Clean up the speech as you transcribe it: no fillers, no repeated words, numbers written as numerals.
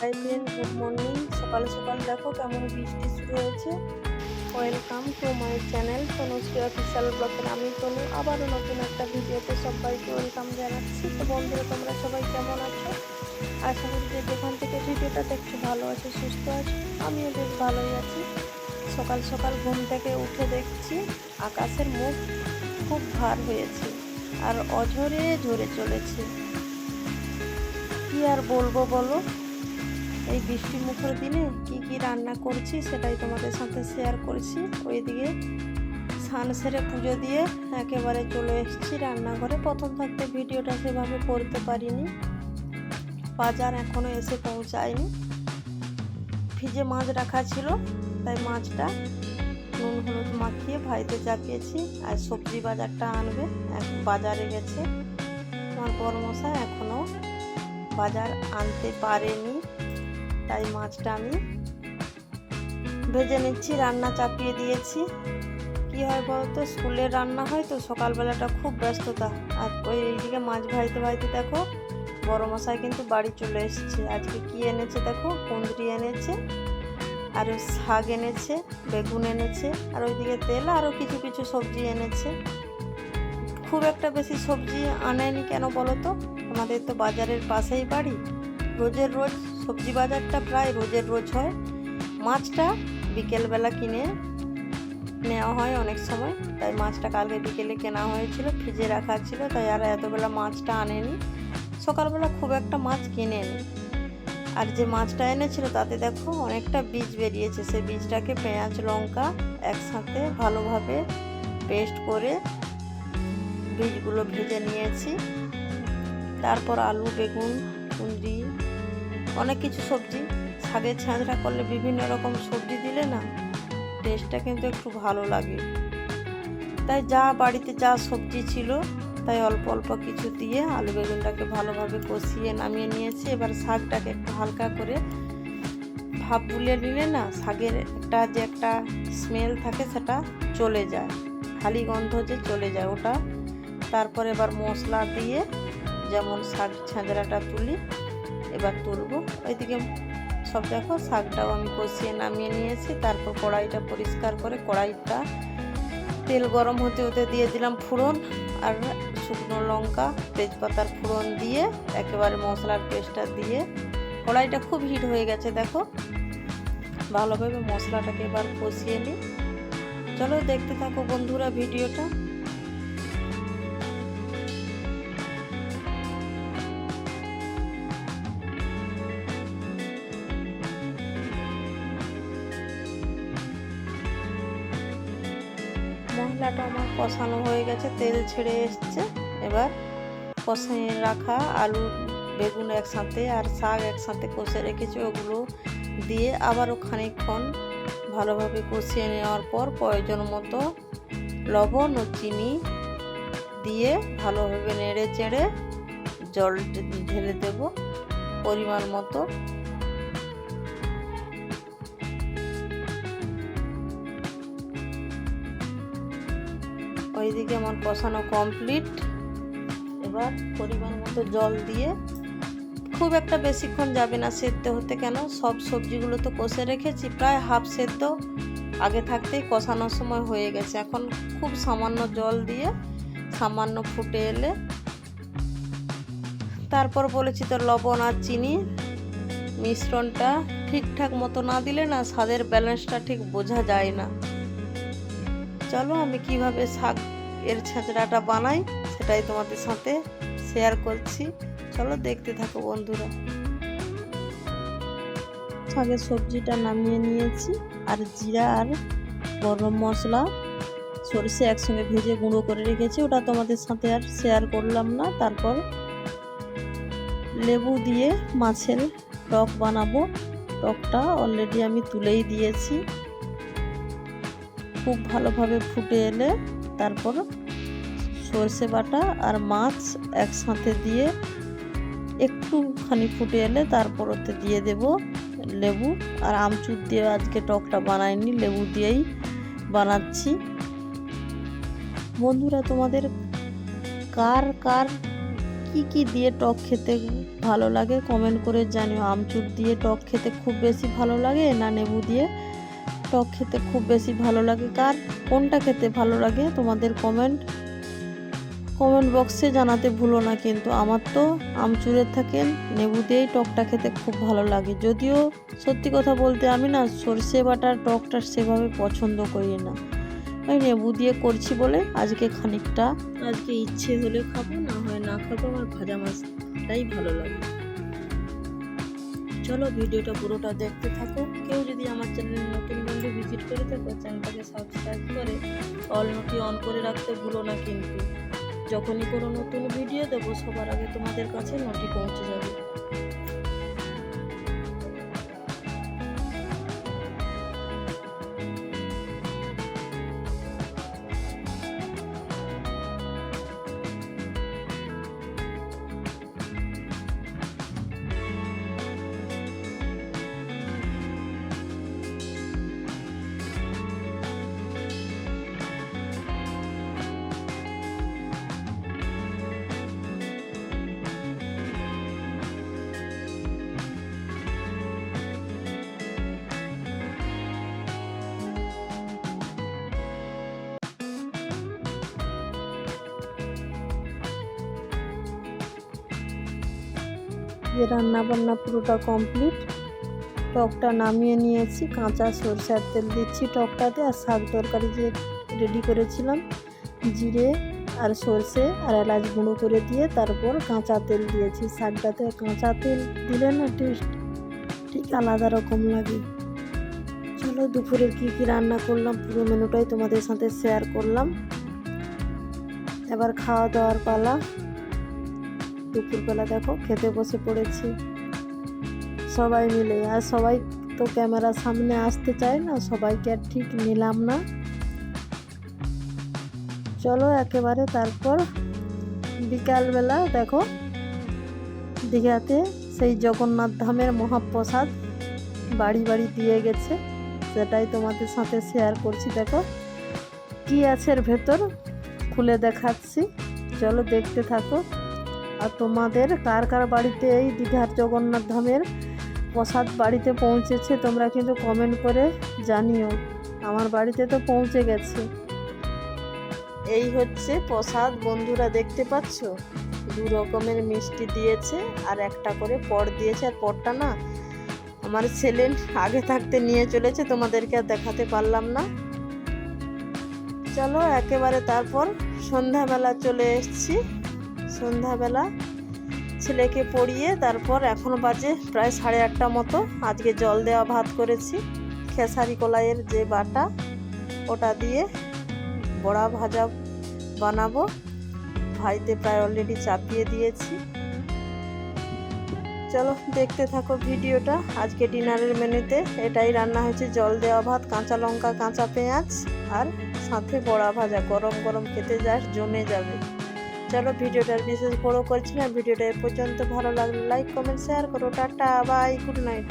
Hi friend, good morning. সকাল সকাল দেখো কেমন বৃষ্টি শুরু হয়েছে। Welcome to my channel Tanushree official ব্লগের আমি তনু আবারও নতুন একটা ভিডিওতে সবাইকে ওয়েলকাম জানাচ্ছি। তো বন্ধুরা, তোমরা সবাই কেমন আছো? আশা করি যে যেখান থেকে ভিডিওটা দেখছো ভালো আছো, সুস্থ আছো। আমিও বেশ ভালোই আছি। সকাল সকাল ঘুম থেকে উঠে দেখছি আকাশের মুখ খুব ভার হয়েছে আর অঝরে ঝরে চলেছে। কি আর বলবো বলো, এই বৃষ্টি মুখর দিনে কি কি রান্না করছি সেটাই তোমাদের সাথে শেয়ার করছি। ওইদিকে স্নান সেরে পুজো দিয়ে একেবারে চলে এসেছি রান্নাঘরে। প্রথম থাকতে ভিডিওটা সেভাবে করতে পারিনি, বাজার এখনো এসে পৌঁছায়নি। ফ্রিজে মাছ রাখা ছিল, তাই মাছটা নুন হলুদ মাখিয়ে ভাইতে চাপিয়েছি। আর সবজি বাজারটা আনবে, বাজারে গেছে। আমার বড়মশাই এখনো বাজার আনতে পারেনি, তাই মাছটা আমি ভেজে নিচ্ছি। রান্না চাপিয়ে দিয়েছি। কি হয় বলতো, স্কুলের রান্না হয় তো সকালবেলাটা খুব ব্যস্ততা। আর এইদিকে মাছ ভাইতে ভাইতে দেখো বড় মশাই কিন্তু বাড়ি চলে এসেছে। আজকে কি এনেছে দেখো, কুঁদরি এনেছে, আর শাক এনেছে, বেগুন এনেছে, আর ওইদিকে তেল আরও কিছু কিছু সবজি এনেছে। খুব একটা বেশি সবজি আনেনি কেন বলো তো, আমাদের তো বাজারের পাশেই বাড়ি। রোজের রোজ সবজি বাজারটা প্রায় রোজের রোজ হয়। মাছটা বিকেলবেলা কিনে নেওয়া হয় অনেক সময়, তাই মাছটা কালকে বিকেলে কেনা হয়েছিল, ফ্রিজে রাখা ছিল, তাই আর এতবেলা মাছটা আনেনি। সকালবেলা খুব একটা মাছ কিনে এনে, আর যে মাছটা এনেছিল তাতে দেখো অনেকটা বীজ বেরিয়েছে। সেই বীজটাকে পেঁয়াজ লঙ্কা একসাথে ভালোভাবে পেস্ট করে বীজগুলো ভেজে নিয়েছি। তারপর আলু, বেগুন, কুঁদরি, অনেক কিছু সবজি। শাকের ছাঁচড়া করলে বিভিন্ন রকম সবজি দিলে না টেস্টটা কিন্তু একটু ভালো লাগে। তাই যা বাড়িতে যা সবজি ছিল তাই অল্প অল্প কিছু দিয়ে আলু বেগুনটাকে ভালোভাবে কষিয়ে নামিয়ে নিয়েছি। এবার শাকটাকে একটু হালকা করে ভাপ বুলিয়ে নিলে না শাকের একটা স্মেল থাকে সেটা চলে যায়, খালি গন্ধ যে চলে যায় ওটা। তারপর এবার মশলা দিয়ে যেমন শাক ছাঁচড়াটা তুলি এবার তুলবো। ওইদিকে সব দেখো শাকটাও আমি কষিয়ে নামিয়ে নিয়েছি। তারপর কড়াইটা পরিষ্কার করে কড়াইটা তেল গরম হতে হতে দিয়ে দিলাম ফোড়ন আর শুকনো লঙ্কা তেজপাতার ফোড়ন দিয়ে একেবারে মশলার পেস্টটা দিয়ে কড়াইটা খুব হিট হয়ে গেছে। দেখো ভালোভাবে মশলাটাকে এবার কষিয়ে নিই। চলো দেখতে থাকো বন্ধুরা ভিডিওটা। মশলাটা আমার কষানো হয়ে গেছে, তেল ছেড়ে এসছে। এবার কষিয়ে রাখা আলু বেগুন একসাথে আর শাক একসাথে কষে রেখেছি, ওগুলো দিয়ে আবারও খানিকক্ষণ ভালোভাবে কষিয়ে নেওয়ার পর প্রয়োজন মতো লবণ ও চিনি দিয়ে ভালোভাবে নেড়ে চেড়ে জল ঢেলে দেব পরিমাণ মতো। ওইদিকে আমার কষানো কমপ্লিট। এবার পরিমাণ মতো জল দিয়ে, খুব একটা বেশিক্ষণ যাবে না সেদ্ধ হতে, কেন সব সবজিগুলো তো কষে রেখেছি, প্রায় হাফ সেদ্ধ আগে থাকতেই কষানোর সময় হয়ে গেছে। এখন খুব সামান্য জল দিয়ে সামান্য ফুটে এলে তারপর বলেছি তো লবণ আর চিনি মিশ্রণটা ঠিকঠাক মতো না দিলে না স্বাদের ব্যালেন্সটা ঠিক বোঝা যায় না। চলো আমি কিভাবে শাক এর ছাঁচড়াটা বানাই সেটাই তোমাদের সাথে শেয়ার করছি। চলো দেখতে থাকো বন্ধুরা। শাকের সবজিটা নামিয়ে নিয়েছি, আর জিরা আর গরম মশলা সরষে একসঙ্গে ভেজে গুঁড়ো করে রেখেছি, ওটা তোমাদের সাথে আর শেয়ার করলাম না। তারপর লেবু দিয়ে মাছের টক বানাবো। টকটা অলরেডি আমি তুলেই দিয়েছি। খুব ভালোভাবে ফুটে এলে তারপর সরষে বাটা আর মাছ একসাথে দিয়ে একটুখানি ফুটে এলে তারপর ওতে দিয়ে দেব লেবু। আর আমচুর দিয়ে আজকে টকটা বানাইনি, লেবু দিয়েই বানাচ্ছি। বন্ধুরা, তোমাদের কার কার কি কি দিয়ে টক খেতে ভালো লাগে কমেন্ট করে জানিও। আমচুর দিয়ে টক খেতে খুব বেশি ভালো লাগে না লেবু দিয়ে টক খেতে খুব বেশি ভালো লাগে, কার কোনটা খেতে ভালো লাগে তোমাদের কমেন্ট বক্সে জানাতে ভুলো না। কিন্তু আমার তো আমচুরের থেকে লেবু দিয়েই টকটা খেতে খুব ভালো লাগে। যদিও সত্যি কথা বলতে আমি না সরষে বাটার টকটা সেভাবে পছন্দ করি না, ওই লেবু দিয়ে করছি বলে আজকে খানিকটা ইচ্ছে হলে খাবো, না হয় না খাবো। আমার ভাজা মাছটাই ভালো লাগে। চলো ভিডিওটা পুরোটা দেখতে থাকো। কেউ যদি আমার চ্যানেলে নতুন বন্ধু ভিজিট করে থাকো, চ্যানেলটাকে সাবস্ক্রাইব করে অল নোটি অন করে রাখতে ভুলো না। কিন্তু যখনই কোনো নতুন ভিডিও দেবো সবার আগে তোমাদের কাছে নোটি পৌঁছে যাবে। যে রান্না বান্না পুরোটা কমপ্লিট, টকটা নামিয়ে নিয়েছি, কাঁচা সরষের তেল দিচ্ছি টকটাতে। আর শাক তরকারি যে রেডি করেছিলাম জিরে আর সরষে আর এলাচ গুঁড়ো করে দিয়ে তারপর কাঁচা তেল দিয়েছি শাকটাতে। কাঁচা তেল দিলে না টেস্ট ঠিক আলাদা রকম লাগে। চলো দুপুরের কী কী রান্না করলাম পুরো মেনুটাই তোমাদের সাথে শেয়ার করলাম। এবার খাওয়া দাওয়ার পালা। দুপুরবেলা দেখো খেতে বসে পড়েছি সবাই মিলে। আর সবাই তো ক্যামেরার সামনে আসতে চায় না, সবাইকে আর ঠিক নিলাম না। চলো একেবারে তারপর বিকালবেলা দেখো দীঘাতে সেই জগন্নাথ ধামের মহাপ্রসাদ বাড়ি বাড়ি দিয়ে গেছে, সেটাই তোমাদের সাথে শেয়ার করছি। দেখো কি আছে এর ভেতর খুলে দেখাচ্ছি, চলো দেখতে থাকো। আর তোমাদের কার কার বাড়িতে এই দীঘার জগন্নাথ ধামের প্রসাদ বাড়িতে পৌঁছেছে তোমরা কিন্তু কমেন্ট করে জানিও। আমার বাড়িতে তো পৌঁছে গেছে। এই হচ্ছে প্রসাদ বন্ধুরা, দেখতে পাচ্ছ 2 রকমের মিষ্টি দিয়েছে আর একটা করে পট দিয়েছে। আর পটটা না আমার ছেলে আগে থাকতে নিয়ে চলেছে, তোমাদেরকে আর দেখাতে পারলাম না। চলো একেবারে তারপর সন্ধ্যাবেলা চলে এসেছি। সন্ধ্যাবেলা ছেলেকে পড়িয়ে তারপর এখন বাজে প্রায় 8:30 মতো। আজকে জল দেওয়া ভাত করেছি, খেসারি কলাইয়ের যে বাটা ওটা দিয়ে বড়া ভাজা বানাবো। ভাইতে প্রায় অলরেডি চাপিয়ে দিয়েছি। চলো দেখতে থাকো ভিডিওটা। আজকে ডিনারের মেনুতে এটাই রান্না হয়েছে, জল দেওয়া ভাত, কাঁচা লঙ্কা, কাঁচা পেঁয়াজ আর সাথে বড়া ভাজা। গরম গরম খেতে জাস্ট জমে যাবে। চলো ভিডিওটার বিশেষ বড় করছি না, ভিডিওটা এ পর্যন্ত। ভালো লাগলে লাইক কমেন্ট শেয়ার করো। Tata bye, good night.